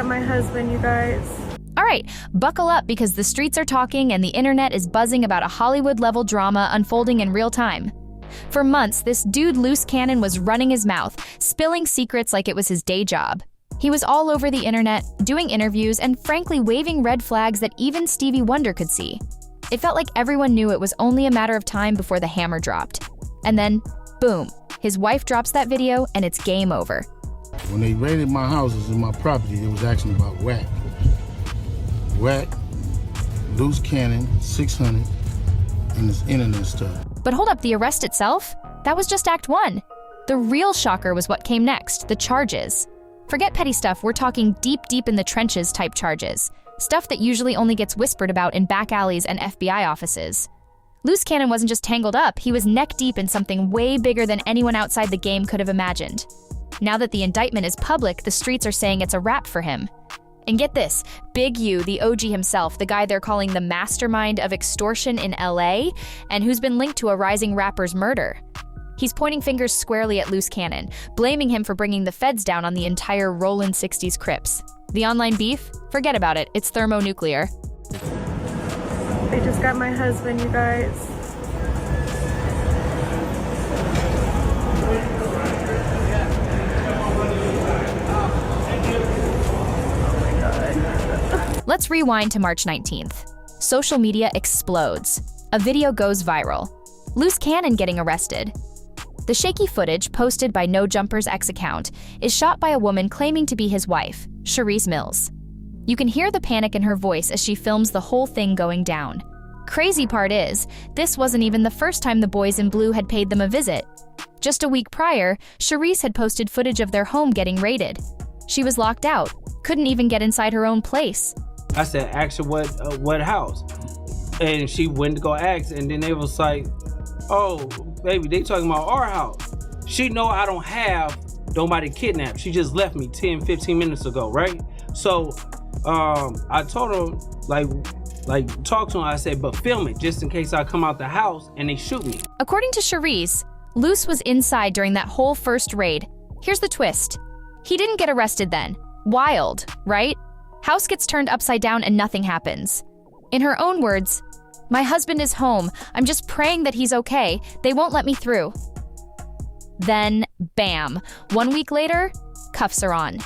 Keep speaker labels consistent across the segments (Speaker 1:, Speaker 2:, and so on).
Speaker 1: got my husband, you guys.
Speaker 2: All right, buckle up because the streets are talking and the internet is buzzing about a Hollywood-level drama unfolding in real time. For months, this dude Luce Cannon was running his mouth, spilling secrets like it was his day job. He was all over the internet, doing interviews, and frankly waving red flags that even Stevie Wonder could see. It felt like everyone knew it was only a matter of time before the hammer dropped. And then, boom, his wife drops that video and it's game over.
Speaker 3: When they raided my houses and my property, it was actually about whack. Whack, Luce Cannon, 600, and this internet stuff.
Speaker 2: But hold up, the arrest itself? That was just Act 1. The real shocker was what came next, the charges. Forget petty stuff, we're talking deep in the trenches type charges. Stuff that usually only gets whispered about in back alleys and FBI offices. Luce Cannon wasn't just tangled up, he was neck deep in something way bigger than anyone outside the game could have imagined. Now that the indictment is public, the streets are saying it's a wrap for him. And get this, Big U, the OG himself, the guy they're calling the mastermind of extortion in LA, and who's been linked to a rising rapper's murder. He's pointing fingers squarely at Luce Cannon, blaming him for bringing the feds down on the entire Rollin 60s Crips. The online beef? Forget about it, it's thermonuclear.
Speaker 1: They just got my husband, you guys.
Speaker 2: Let's rewind to March 19th. Social media explodes. A video goes viral. Luce Cannon getting arrested. The shaky footage, posted by No Jumper's X account, is shot by a woman claiming to be his wife, Charisse Mills. You can hear the panic in her voice as she films the whole thing going down. Crazy part is, this wasn't even the first time the boys in blue had paid them a visit. Just a week prior, Charisse had posted footage of their home getting raided. She was locked out, couldn't even get inside her own place.
Speaker 4: I said, ask her what house? And she went to go ask, and then they was like, oh, baby, they talking about our house. She know I don't have nobody kidnapped. She just left me 10, 15 minutes ago, right? So I told her, like talk to her. I said, but film it just in case I come out the house and they shoot me.
Speaker 2: According to Charisse, Luce was inside during that whole first raid. Here's the twist. He didn't get arrested then. Wild, right? House gets turned upside down and nothing happens. In her own words, "My husband is home. I'm just praying that he's okay. They won't let me through." Then, bam. 1 week later, cuffs are on.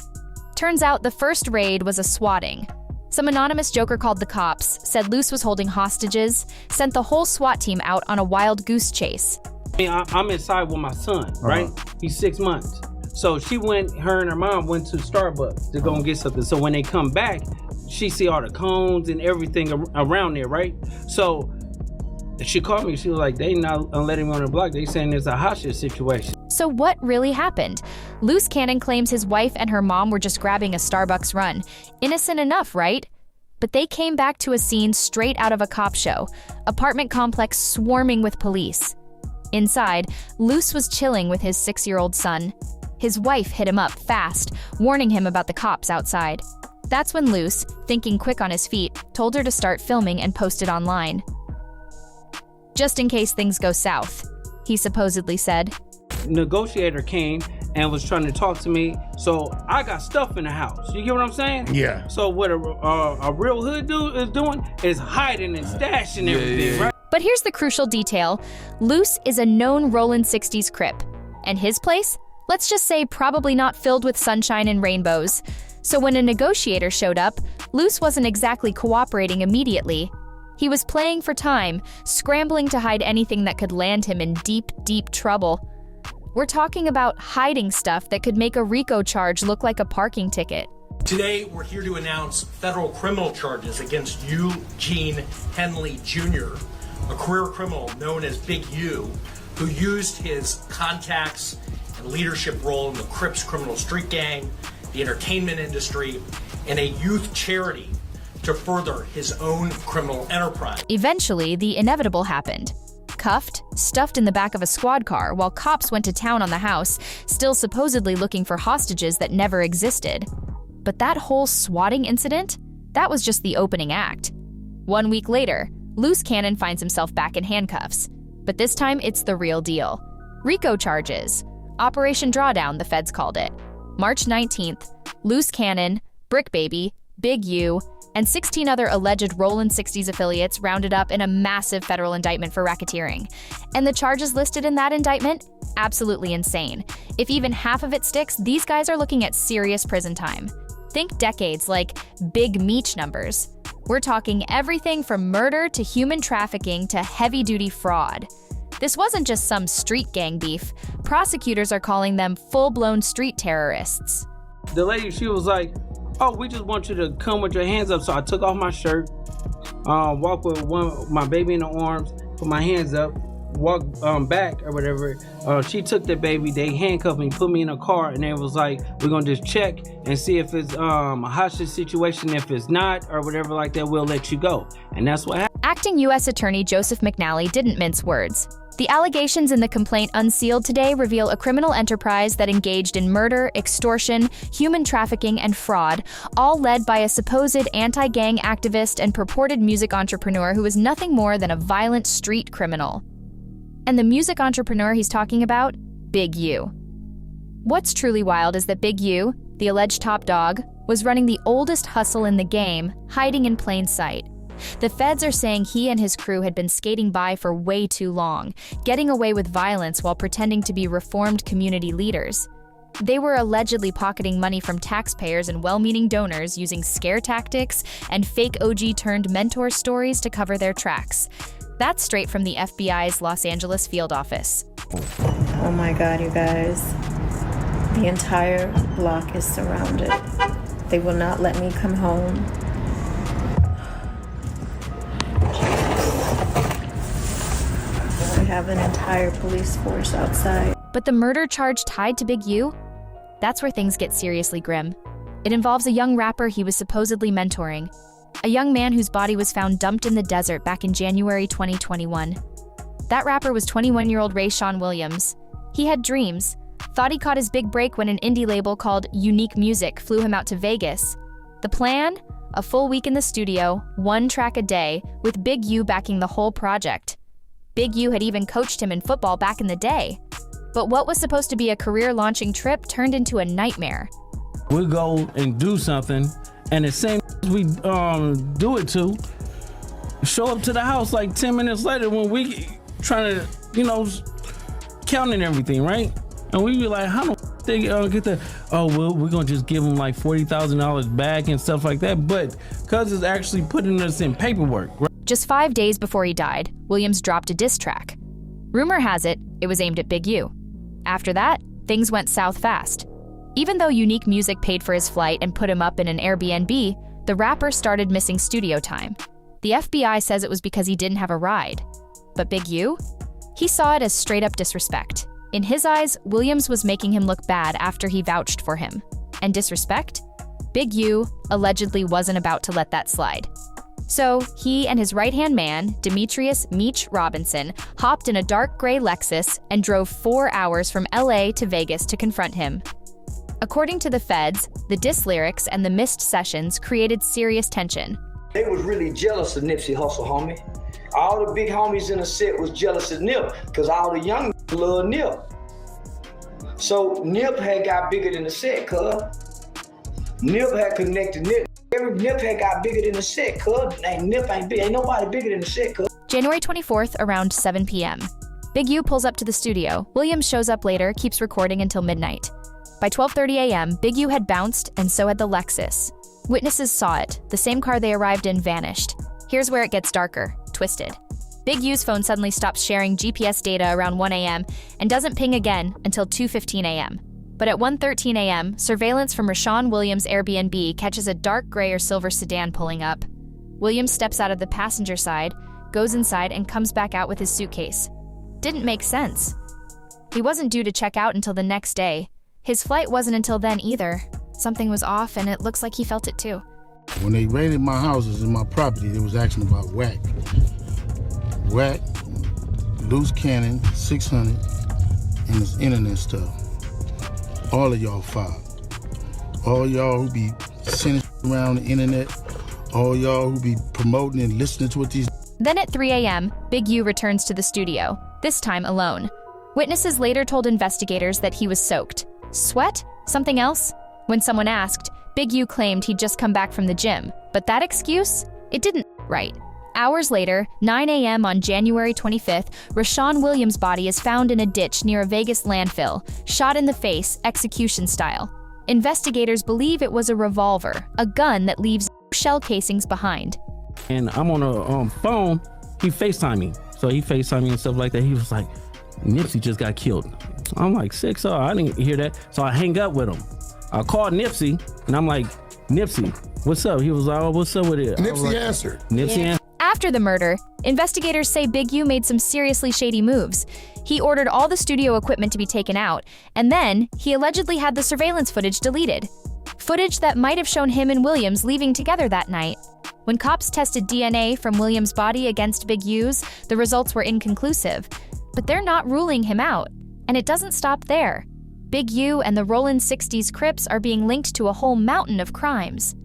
Speaker 2: Turns out the first raid was a swatting. Some anonymous joker called the cops, said Luce was holding hostages, sent the whole SWAT team out on a wild goose chase.
Speaker 4: I'm inside with my son, right? He's 6 months. So her and her mom went to Starbucks to go and get something. So when they come back, she see all the cones and everything around there, right? So she called me, she was like, they not letting me on the block. They saying there's a hostage situation.
Speaker 2: So what really happened? Luce Cannon claims his wife and her mom were just grabbing a Starbucks run. Innocent enough, right? But they came back to a scene straight out of a cop show. Apartment complex swarming with police. Inside, Luce was chilling with his 6-year-old son. His wife hit him up fast, warning him about the cops outside. That's when Luce, thinking quick on his feet, told her to start filming and post it online. Just in case things go south, he supposedly said.
Speaker 4: Negotiator came and was trying to talk to me, so I got stuff in the house. You get what I'm saying?
Speaker 3: Yeah.
Speaker 4: So what a real hood dude is doing is hiding and stashing everything, right?
Speaker 2: But here's the crucial detail. Luce is a known Rollin 60s Crip. And his place? Let's just say probably not filled with sunshine and rainbows. So when a negotiator showed up, Luce wasn't exactly cooperating immediately. He was playing for time, scrambling to hide anything that could land him in deep trouble. We're talking about hiding stuff that could make a RICO charge look like a parking ticket.
Speaker 5: Today, we're here to announce federal criminal charges against Eugene Henley Jr., a career criminal known as Big U, who used his contacts and leadership role in the Crips criminal street gang, the entertainment industry, and a youth charity to further his own criminal enterprise.
Speaker 2: Eventually, the inevitable happened. Cuffed, stuffed in the back of a squad car while cops went to town on the house, still supposedly looking for hostages that never existed. But that whole swatting incident? That was just the opening act. 1 week later, Luce Cannon finds himself back in handcuffs. But this time, it's the real deal. RICO charges. Operation Drawdown, the feds called it. March 19th, Luce Cannon, Brick Baby, Big U, and 16 other alleged Rollin 60s affiliates rounded up in a massive federal indictment for racketeering. And the charges listed in that indictment? Absolutely insane. If even half of it sticks, these guys are looking at serious prison time. Think decades, like Big Meech numbers. We're talking everything from murder to human trafficking to heavy-duty fraud. This wasn't just some street gang beef. Prosecutors are calling them full-blown street terrorists.
Speaker 4: The lady, she was like, "Oh, we just want you to come with your hands up." So I took off my shirt, walked with my baby in the arms, put my hands up, walked back or whatever. She took the baby, they handcuffed me, put me in a car, and they was like, "We're gonna just check and see if it's a hostage situation. If it's not or whatever like that, we'll let you go." And that's what happened.
Speaker 2: Acting U.S. Attorney Joseph McNally didn't mince words. The allegations in the complaint unsealed today reveal a criminal enterprise that engaged in murder, extortion, human trafficking, and fraud, all led by a supposed anti-gang activist and purported music entrepreneur who is nothing more than a violent street criminal. And the music entrepreneur he's talking about? Big U. What's truly wild is that Big U, the alleged top dog, was running the oldest hustle in the game, hiding in plain sight. The feds are saying he and his crew had been skating by for way too long, getting away with violence while pretending to be reformed community leaders. They were allegedly pocketing money from taxpayers and well-meaning donors using scare tactics and fake OG-turned-mentor stories to cover their tracks. That's straight from the FBI's Los Angeles field office.
Speaker 6: Oh my God, you guys. The entire block is surrounded. They will not let me come home. We have an entire police force outside.
Speaker 2: But the murder charge tied to Big U? That's where things get seriously grim. It involves a young rapper he was supposedly mentoring, a young man whose body was found dumped in the desert back in January 2021. That rapper was 21-year-old Rayshawn Williams. He had dreams, thought he caught his big break when an indie label called Unique Music flew him out to Vegas. The plan? A full week in the studio, 1 track a day, with Big U backing the whole project. Big U had even coached him in football back in the day. But what was supposed to be a career-launching trip turned into a nightmare.
Speaker 4: We go and do something, and the same we do it to, show up to the house like 10 minutes later when we trying to, counting everything, right? And we be like, how the they get that? Oh, well, we're gonna just give them like $40,000 back and stuff like that. But cause it's actually putting us in paperwork, right?
Speaker 2: Just 5 days before he died, Williams dropped a diss track. Rumor has it, it was aimed at Big U. After that, things went south fast. Even though Unique Music paid for his flight and put him up in an Airbnb, the rapper started missing studio time. The FBI says it was because he didn't have a ride. But Big U? He saw it as straight-up disrespect. In his eyes, Williams was making him look bad after he vouched for him. And disrespect? Big U allegedly wasn't about to let that slide. So he and his right-hand man, Demetrius Meech Robinson, hopped in a dark gray Lexus and drove 4 hours from LA to Vegas to confront him. According to the feds, the diss lyrics and the missed sessions created serious tension.
Speaker 7: They was really jealous of Nipsey Hussle, homie. All the big homies in the set was jealous of Nip, because all the young love Nip. So Nip had got bigger than the set, cuz. Nip had connected Nip. Every Nip had got bigger than the set, cuz. Nip ain't big. Ain't nobody bigger than the set, cuz.
Speaker 2: January 24th, around 7 p.m. Big U pulls up to the studio. Williams shows up later, keeps recording until midnight. By 12:30 a.m., Big U had bounced, and so had the Lexus. Witnesses saw it. The same car they arrived in vanished. Here's where it gets darker, twisted. Big U's phone suddenly stops sharing GPS data around 1 a.m. and doesn't ping again until 2:15 a.m. But at 1:13 a.m., surveillance from Rayshawn Williams' Airbnb catches a dark gray or silver sedan pulling up. Williams steps out of the passenger side, goes inside, and comes back out with his suitcase. Didn't make sense. He wasn't due to check out until the next day. His flight wasn't until then either. Something was off, and it looks like he felt it too.
Speaker 3: When they raided my houses and my property, they was asking about whack. Whack, Luce Cannon, 600, and this internet stuff. All of y'all filed. All y'all who be sending around the internet, all y'all who be promoting and listening to what these...
Speaker 2: Then at 3 a.m., Big U returns to the studio, this time alone. Witnesses later told investigators that he was soaked. Sweat? Something else? When someone asked, Big U claimed he'd just come back from the gym, but that excuse, it didn't right. Hours later, 9 a.m. on January 25th, Rashawn Williams' body is found in a ditch near a Vegas landfill, shot in the face, execution style. Investigators believe it was a revolver, a gun that leaves shell casings behind.
Speaker 4: And I'm on a phone, he FaceTimed me. So he FaceTimed me and stuff like that. He was like, Nipsey just got killed. I'm like, sick, so I didn't hear that. So I hang up with him. I called Nipsey, and I'm like, Nipsey, what's up? He was like, oh, what's up with it?
Speaker 8: Nipsey answered.
Speaker 4: Nipsey answered.
Speaker 2: After the murder, investigators say Big U made some seriously shady moves. He ordered all the studio equipment to be taken out, and then he allegedly had the surveillance footage deleted. Footage that might have shown him and Williams leaving together that night. When cops tested DNA from Williams' body against Big U's, the results were inconclusive. But they're not ruling him out. And it doesn't stop there. Big U and the Rollin 60s Crips are being linked to a whole mountain of crimes.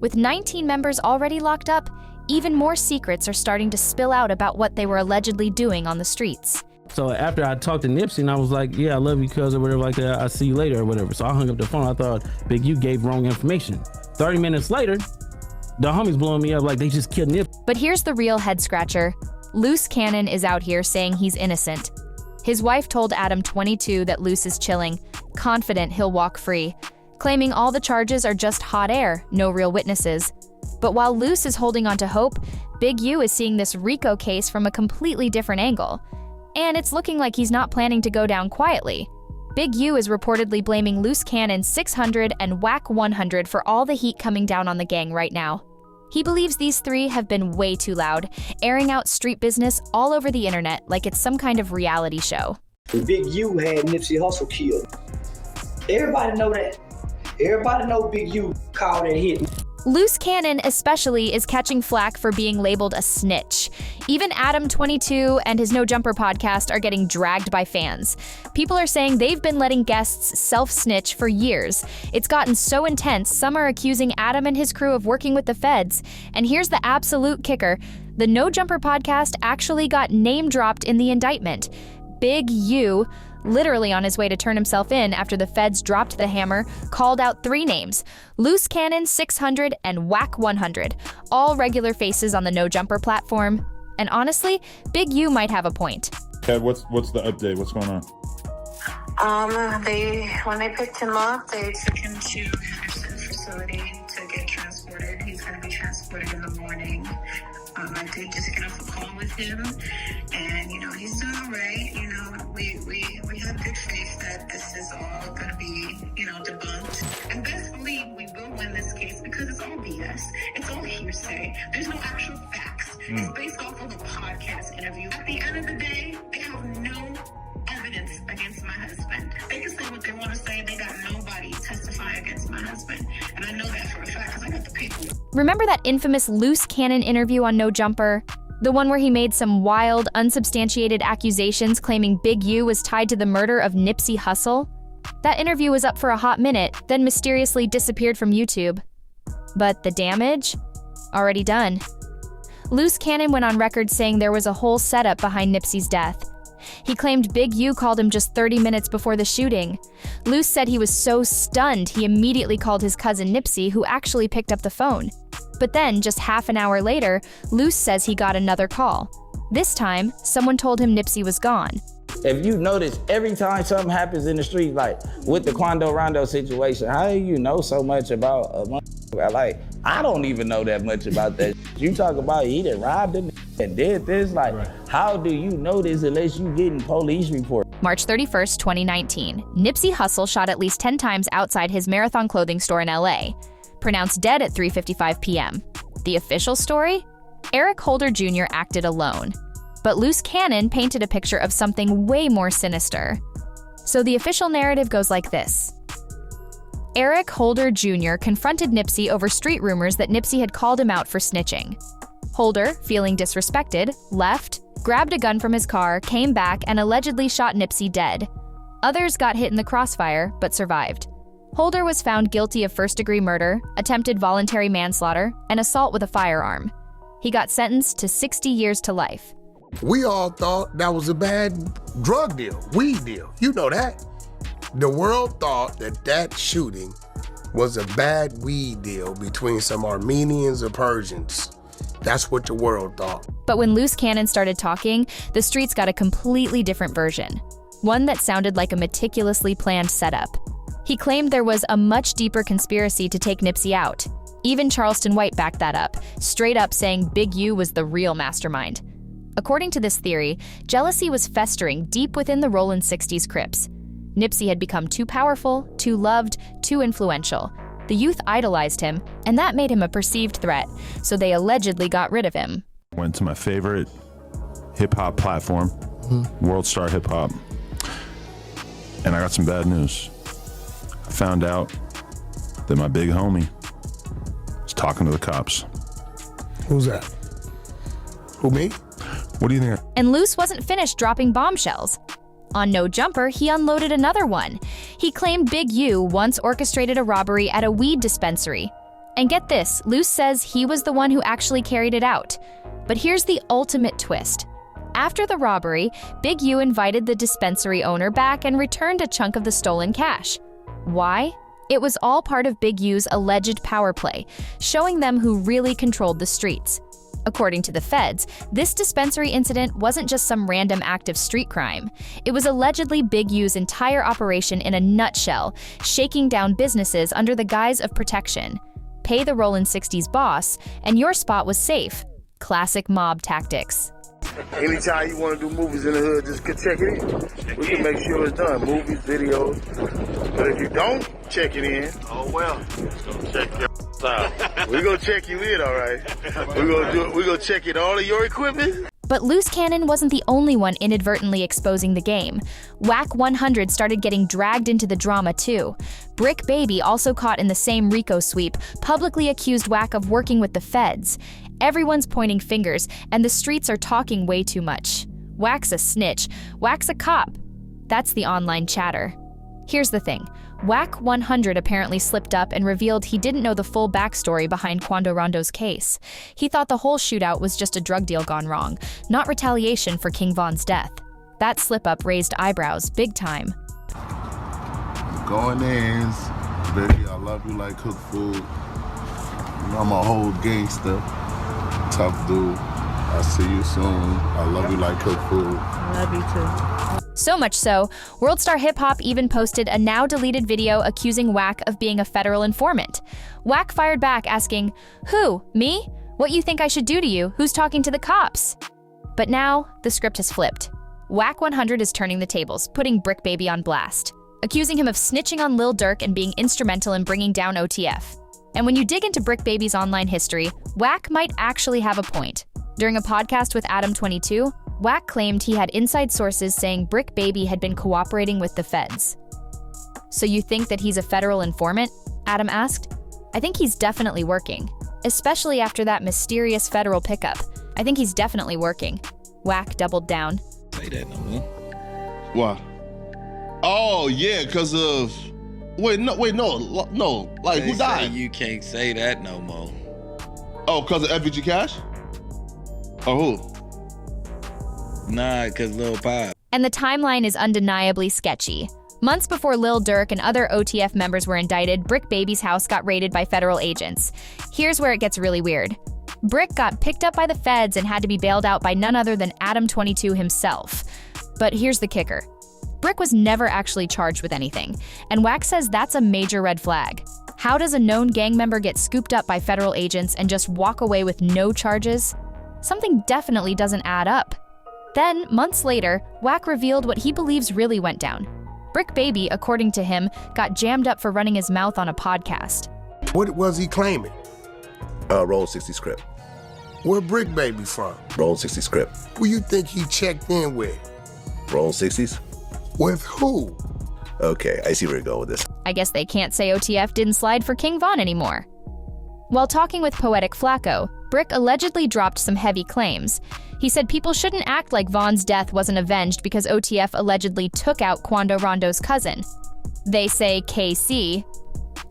Speaker 2: With 19 members already locked up, even more secrets are starting to spill out about what they were allegedly doing on the streets.
Speaker 4: So after I talked to Nipsey and I was like, yeah, I love you, cuz, or whatever like that, I'll see you later or whatever. So I hung up the phone. I thought Big U gave wrong information. 30 minutes later, the homies blowing me up like they just killed Nip.
Speaker 2: But here's the real head scratcher. Luce Cannon is out here saying he's innocent. His wife told Adam 22 that Luce is chilling, confident he'll walk free, claiming all the charges are just hot air, no real witnesses. But while Luce is holding on to hope, Big U is seeing this RICO case from a completely different angle. And it's looking like he's not planning to go down quietly. Big U is reportedly blaming Luce Cannon 600 and Whack 100 for all the heat coming down on the gang right now. He believes these three have been way too loud, airing out street business all over the internet like it's some kind of reality show.
Speaker 7: Big U had Nipsey Hussle killed. Everybody know that. Everybody know Big U called and hit.
Speaker 2: Luce Cannon especially is catching flack for being labeled a snitch. Even Adam 22 and his No Jumper podcast are getting dragged by fans. People are saying they've been letting guests self-snitch for years. It's gotten so intense, some are accusing Adam and his crew of working with the feds. And here's the absolute kicker. The No Jumper podcast actually got name-dropped in the indictment. Big U, literally on his way to turn himself in after the feds dropped the hammer, called out three names: Luce Cannon 600 and Whack 100, all regular faces on the No Jumper platform. And honestly, Big U might have a point.
Speaker 9: Ted, what's the update? What's going on?
Speaker 10: When they picked him up, they took him to Henderson facility to get transported. He's going to be transported in the morning. I did just get off a call with him, and he's doing all right. We have good faith that this is all going to be debunked, and best believe we will win this case because it's all BS. It's all hearsay. There's no actual facts. It's based off of a podcast interview. At the end of the day, they have no evidence against my husband. They can say what they want to say. They got nobody testifying against my husband, and I know that for a fact because I got the paperwork.
Speaker 2: Remember that infamous Luce Cannon interview on No Jumper? The one where he made some wild, unsubstantiated accusations claiming Big U was tied to the murder of Nipsey Hussle? That interview was up for a hot minute, then mysteriously disappeared from YouTube. But the damage? Already done. Luce Cannon went on record saying there was a whole setup behind Nipsey's death. He claimed Big U called him just 30 minutes before the shooting. Luce said he was so stunned he immediately called his cousin Nipsey, who actually picked up the phone. But then, just half an hour later, Luce says he got another call. This time, someone told him Nipsey was gone.
Speaker 11: If you notice, every time something happens in the street, like with the Quando Rondo situation, how do you know so much about a motherfucker? Like, I don't even know that much about that. You talk about he done robbed him and did this, like, how do you know this unless you getting police reports?
Speaker 2: March 31st, 2019, Nipsey Hussle shot at least 10 times outside his Marathon clothing store in LA. Pronounced dead at 3:55 p.m. The official story? Eric Holder Jr. acted alone. But Luce Cannon painted a picture of something way more sinister. So the official narrative goes like this. Eric Holder Jr. confronted Nipsey over street rumors that Nipsey had called him out for snitching. Holder, feeling disrespected, left, grabbed a gun from his car, came back, and allegedly shot Nipsey dead. Others got hit in the crossfire, but survived. Holder was found guilty of first-degree murder, attempted voluntary manslaughter, and assault with a firearm. He got sentenced to 60 years to life.
Speaker 8: We all thought that was a bad drug deal, weed deal. You know that. The world thought that shooting was a bad weed deal between some Armenians or Persians. That's what the world thought.
Speaker 2: But when Luce Cannon started talking, the streets got a completely different version. One that sounded like a meticulously planned setup. He claimed there was a much deeper conspiracy to take Nipsey out. Even Charleston White backed that up, straight up saying Big U was the real mastermind. According to this theory, jealousy was festering deep within the Rollin 60s Crips. Nipsey had become too powerful, too loved, too influential. The youth idolized him, and that made him a perceived threat, so they allegedly got rid of him.
Speaker 9: Went to my favorite hip-hop platform, World Star Hip Hop, and I got some bad news. I found out that my big homie was talking to the cops.
Speaker 8: Who's that? Who, me?
Speaker 9: What do you think?
Speaker 2: And Luce wasn't finished dropping bombshells. On No Jumper, he unloaded another one. He claimed Big U once orchestrated a robbery at a weed dispensary. And get this, Luce says he was the one who actually carried it out. But here's the ultimate twist. After the robbery, Big U invited the dispensary owner back and returned a chunk of the stolen cash. Why? It was all part of Big U's alleged power play, showing them who really controlled the streets. According to the feds, this dispensary incident wasn't just some random act of street crime. It was allegedly Big U's entire operation in a nutshell, shaking down businesses under the guise of protection. Pay the Rollin 60s boss, and your spot was safe. Classic mob tactics.
Speaker 3: Anytime you want to do movies in the hood, just check it in. We can make sure it's done. Movies, videos. But if you don't check it in, oh well. Check your out. We're gonna check you in, all right. We're gonna check in all of your equipment.
Speaker 2: But Luce Cannon wasn't the only one inadvertently exposing the game. Whack 100 started getting dragged into the drama too. Brick Baby, also caught in the same RICO sweep, publicly accused Whack of working with the feds. Everyone's pointing fingers, and the streets are talking way too much. Whack's a snitch. Whack's a cop. That's the online chatter. Here's the thing. Whack 100 apparently slipped up and revealed he didn't know the full backstory behind Quando Rondo's case. He thought the whole shootout was just a drug deal gone wrong, not retaliation for King Von's death. That slip-up raised eyebrows big time.
Speaker 3: Going in, baby, I love you like cooked food. You know, I'm a whole gangster, tough dude. I'll see you soon. I love you like cooked food.
Speaker 1: I love you too.
Speaker 2: So much so, World Star Hip Hop even posted a now-deleted video accusing Whack of being a federal informant. Whack fired back asking, "Who? Me? What you think I should do to you? Who's talking to the cops?" But now, the script has flipped. Whack 100 is turning the tables, putting Brick Baby on blast, accusing him of snitching on Lil Durk and being instrumental in bringing down OTF. And when you dig into Brick Baby's online history, Whack might actually have a point. During a podcast with Adam 22, Whack claimed he had inside sources saying Brick Baby had been cooperating with the feds. "So you think that he's a federal informant?" Adam asked. "I think he's definitely working, especially after that mysterious federal pickup. I think he's definitely working." Whack doubled down.
Speaker 12: Say that no more.
Speaker 13: Why? Oh yeah, because of no. Like who died?
Speaker 12: You can't say that no more.
Speaker 13: Oh, because of FBG Cash? Or who?
Speaker 12: Nah, because Lil Pop.
Speaker 2: And the timeline is undeniably sketchy. Months before Lil Durk and other OTF members were indicted, Brick Baby's house got raided by federal agents. Here's where it gets really weird. Brick got picked up by the feds and had to be bailed out by none other than Adam 22 himself. But here's the kicker. Brick was never actually charged with anything, and Whack says that's a major red flag. How does a known gang member get scooped up by federal agents and just walk away with no charges? Something definitely doesn't add up. Then, months later, Whack revealed what he believes really went down. Brick Baby, according to him, got jammed up for running his mouth on a podcast.
Speaker 8: What was he claiming?
Speaker 14: Roll 60 script.
Speaker 8: Where Brick Baby from?
Speaker 14: Roll 60 script.
Speaker 8: Who you think he checked in with?
Speaker 14: Roll 60s?
Speaker 8: With who?
Speaker 14: Okay, I see where you're going with this.
Speaker 2: I guess they can't say OTF didn't slide for King Von anymore. While talking with Poetic Flacco, Brick allegedly dropped some heavy claims. He said people shouldn't act like Von's death wasn't avenged because OTF allegedly took out Quando Rondo's cousin. They say KC,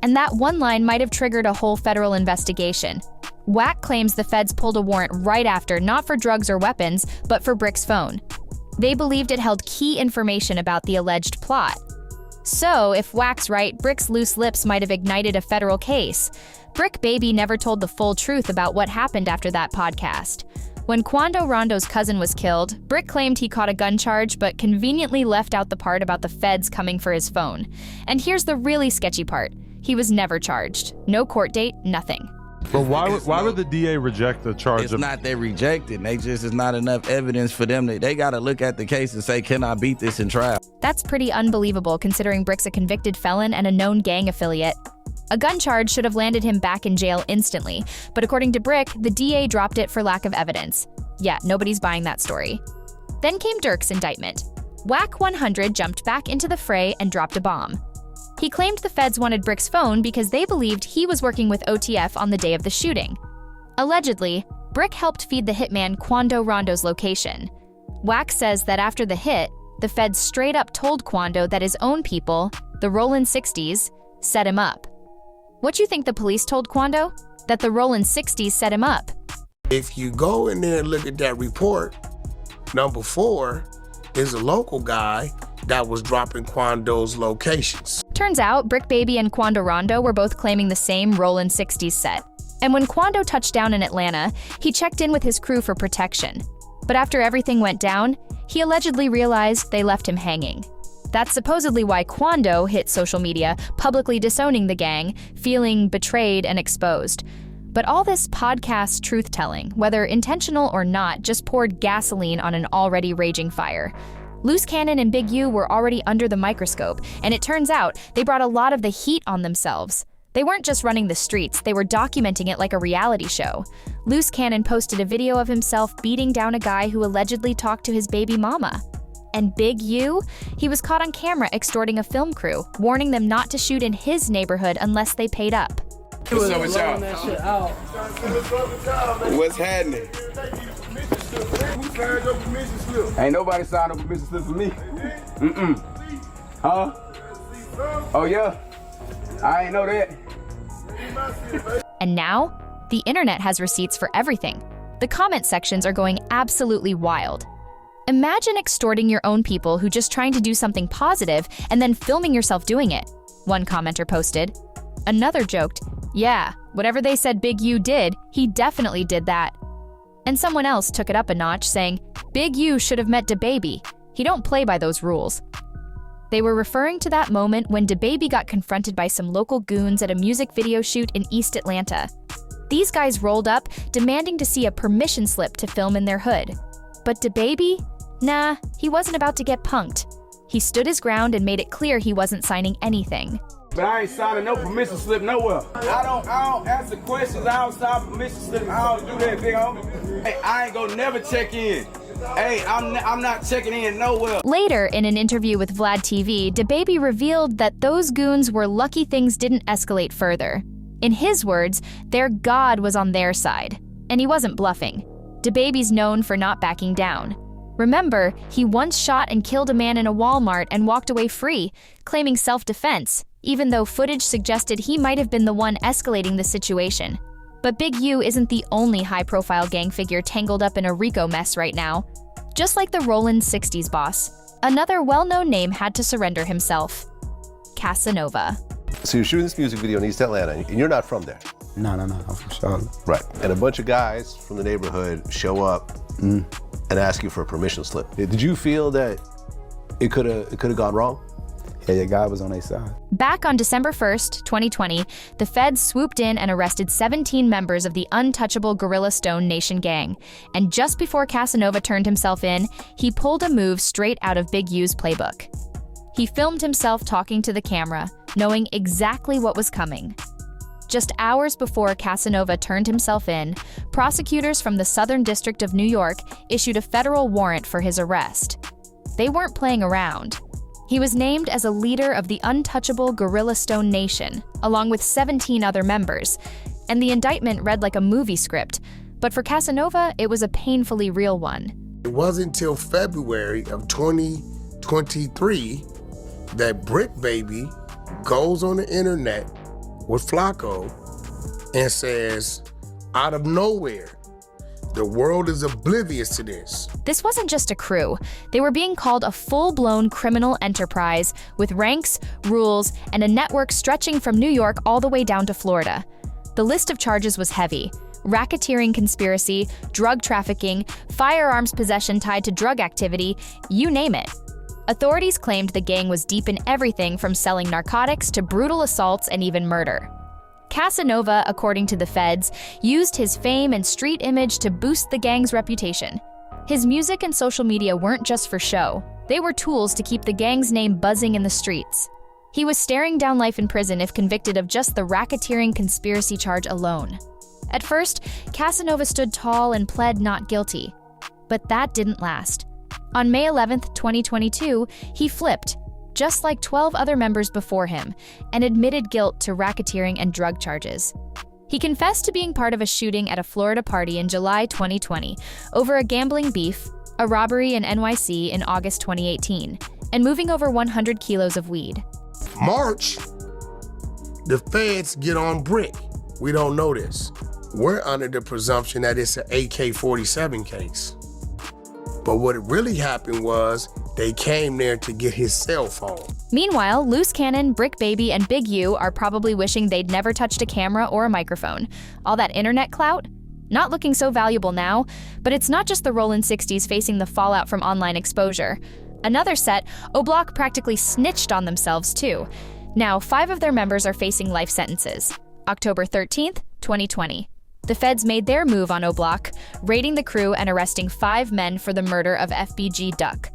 Speaker 2: and that one line might have triggered a whole federal investigation. Whack claims the feds pulled a warrant right after, not for drugs or weapons, but for Brick's phone. They believed it held key information about the alleged plot. So, if Wack's right, Brick's loose lips might have ignited a federal case. Brick Baby never told the full truth about what happened after that podcast. When Quando Rondo's cousin was killed, Brick claimed he caught a gun charge, but conveniently left out the part about the feds coming for his phone. And here's the really sketchy part. He was never charged. No court date, nothing.
Speaker 15: But why would the DA reject the charge?
Speaker 11: It's not they rejected. They just is not enough evidence for them. They got to look at the case and say, can I beat this in trial?
Speaker 2: That's pretty unbelievable considering Brick's a convicted felon and a known gang affiliate. A gun charge should have landed him back in jail instantly, but according to Brick, the DA dropped it for lack of evidence. Yeah, nobody's buying that story. Then came Dirk's indictment. Wack 100 jumped back into the fray and dropped a bomb. He claimed the feds wanted Brick's phone because they believed he was working with OTF on the day of the shooting. Allegedly, Brick helped feed the hitman Quando Rondo's location. Wack says that after the hit, the feds straight up told Quando that his own people, the Rollin 60s, set him up. What do you think the police told Quando? That the Rollin 60s set him up.
Speaker 8: If you go in there and look at that report, number 4 is a local guy that was dropping Quando's locations.
Speaker 2: Turns out, Brick Baby and Quando Rondo were both claiming the same Rollin 60s set. And when Quando touched down in Atlanta, he checked in with his crew for protection. But after everything went down, he allegedly realized they left him hanging. That's supposedly why Quando hit social media, publicly disowning the gang, feeling betrayed and exposed. But all this podcast truth-telling, whether intentional or not, just poured gasoline on an already raging fire. Luce Cannon and Big U were already under the microscope, and it turns out they brought a lot of the heat on themselves. They weren't just running the streets, they were documenting it like a reality show. Luce Cannon posted a video of himself beating down a guy who allegedly talked to his baby mama. And Big U? He was caught on camera extorting a film crew, warning them not to shoot in his neighborhood unless they paid up.
Speaker 16: What's up with y'all? What's happening? Ain't nobody signed up a mission slip for me. Huh? Oh yeah? I ain't know that.
Speaker 2: And now, the internet has receipts for everything. The comment sections are going absolutely wild. Imagine extorting your own people who just trying to do something positive and then filming yourself doing it, one commenter posted. Another joked, yeah, whatever they said Big U did, he definitely did that. And someone else took it up a notch, saying, Big U should have met DaBaby. He don't play by those rules. They were referring to that moment when DaBaby got confronted by some local goons at a music video shoot in East Atlanta. These guys rolled up, demanding to see a permission slip to film in their hood. But DaBaby? Nah, he wasn't about to get punked. He stood his ground and made it clear he wasn't signing anything.
Speaker 16: But I ain't signing no permission slip nowhere. I don't answer questions. I don't sign permission slip. I don't do that, big homie. Hey, I ain't gonna never check in. Hey, I'm not checking in nowhere.
Speaker 2: Later, in an interview with Vlad TV, DaBaby revealed that those goons were lucky things didn't escalate further. In his words, their God was on their side. And he wasn't bluffing. DaBaby's known for not backing down. Remember, he once shot and killed a man in a Walmart and walked away free, claiming self-defense, even though footage suggested he might have been the one escalating the situation. But Big U isn't the only high-profile gang figure tangled up in a RICO mess right now. Just like the Rollin 60s boss, another well-known name had to surrender himself. Casanova.
Speaker 14: So you're shooting this music video in East Atlanta, and you're not from there?
Speaker 17: No, I'm from Charlotte.
Speaker 14: Right. And a bunch of guys from the neighborhood show up and ask you for a permission slip. Did you feel that it could have gone wrong?
Speaker 17: Yeah, God was on their side.
Speaker 2: Back on December 1st, 2020, the feds swooped in and arrested 17 members of the untouchable Gorilla Stone Nation gang. And just before Casanova turned himself in, he pulled a move straight out of Big U's playbook. He filmed himself talking to the camera, knowing exactly what was coming. Just hours before Casanova turned himself in, prosecutors from the Southern District of New York issued a federal warrant for his arrest. They weren't playing around. He was named as a leader of the untouchable Gorilla Stone Nation, along with 17 other members, and the indictment read like a movie script, but for Casanova, it was a painfully real one.
Speaker 8: It wasn't until February of 2023 that Brick Baby goes on the internet with Flacco and says, out of nowhere, The world is oblivious to this.
Speaker 2: This wasn't just a crew. They were being called a full-blown criminal enterprise with ranks, rules, and a network stretching from New York all the way down to Florida. The list of charges was heavy. Racketeering conspiracy, drug trafficking, firearms possession tied to drug activity, you name it. Authorities claimed the gang was deep in everything from selling narcotics to brutal assaults and even murder. Casanova, according to the feds, used his fame and street image to boost the gang's reputation. His music and social media weren't just for show. They were tools to keep the gang's name buzzing in the streets. He was staring down life in prison if convicted of just the racketeering conspiracy charge alone. At first, Casanova stood tall and pled not guilty. But that didn't last. On May 11, 2022, he flipped, just like 12 other members before him, and admitted guilt to racketeering and drug charges. He confessed to being part of a shooting at a Florida party in July 2020 over a gambling beef, a robbery in NYC in August 2018, and moving over 100 kilos of weed.
Speaker 8: March, the feds get on Brick. We don't know this. We're under the presumption that it's an AK-47 case. But what really happened was they came there to get his cell phone.
Speaker 2: Meanwhile, Luce Cannon, Brick Baby, and Big U are probably wishing they'd never touched a camera or a microphone. All that internet clout? Not looking so valuable now, but it's not just the Rollin 60s facing the fallout from online exposure. Another set, O-Block practically snitched on themselves too. Now, 5 of their members are facing life sentences. October 13th, 2020. The feds made their move on O-Block, raiding the crew and arresting 5 men for the murder of FBG Duck.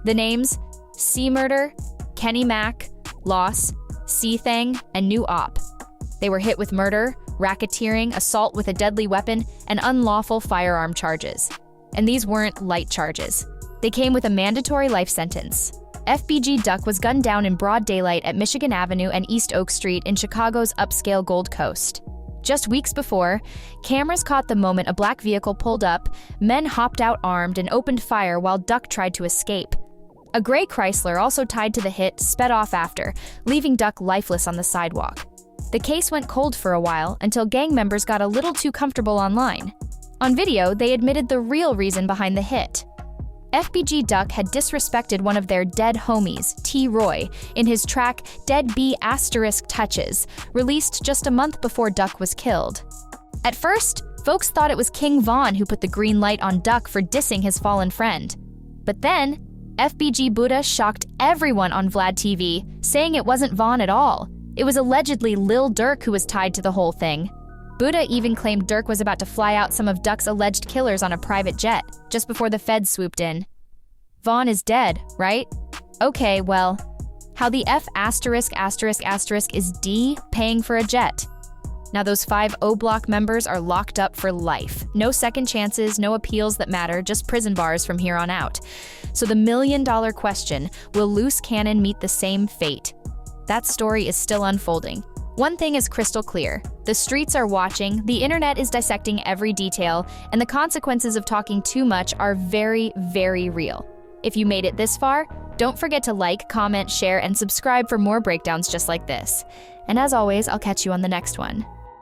Speaker 2: The names: C-Murder, Kenny Mack, Loss, C-Thang, and New Op. They were hit with murder, racketeering, assault with a deadly weapon, and unlawful firearm charges. And these weren't light charges. They came with a mandatory life sentence. FBG Duck was gunned down in broad daylight at Michigan Avenue and East Oak Street in Chicago's upscale Gold Coast. Just weeks before, cameras caught the moment a black vehicle pulled up, men hopped out armed and opened fire while Duck tried to escape. A gray Chrysler, also tied to the hit, sped off after, leaving Duck lifeless on the sidewalk. The case went cold for a while until gang members got a little too comfortable online. On video, they admitted the real reason behind the hit. FBG Duck had disrespected one of their dead homies, T. Roy, in his track Dead B** Touches, released just a month before Duck was killed. At first, folks thought it was King Von who put the green light on Duck for dissing his fallen friend. But then, FBG Buddha shocked everyone on Vlad TV, saying it wasn't Von at all. It was allegedly Lil Durk who was tied to the whole thing. Buddha even claimed Durk was about to fly out some of Duck's alleged killers on a private jet, just before the feds swooped in. Vaughn is dead, right? Okay, well, how the F*** is D paying for a jet? Now those 5 O-Block members are locked up for life. No second chances, no appeals that matter, just prison bars from here on out. So the million-dollar question, will Luce Cannon meet the same fate? That story is still unfolding. One thing is crystal clear. The streets are watching, the internet is dissecting every detail, and the consequences of talking too much are very, very real. If you made it this far, don't forget to like, comment, share, and subscribe for more breakdowns just like this. And as always, I'll catch you on the next one.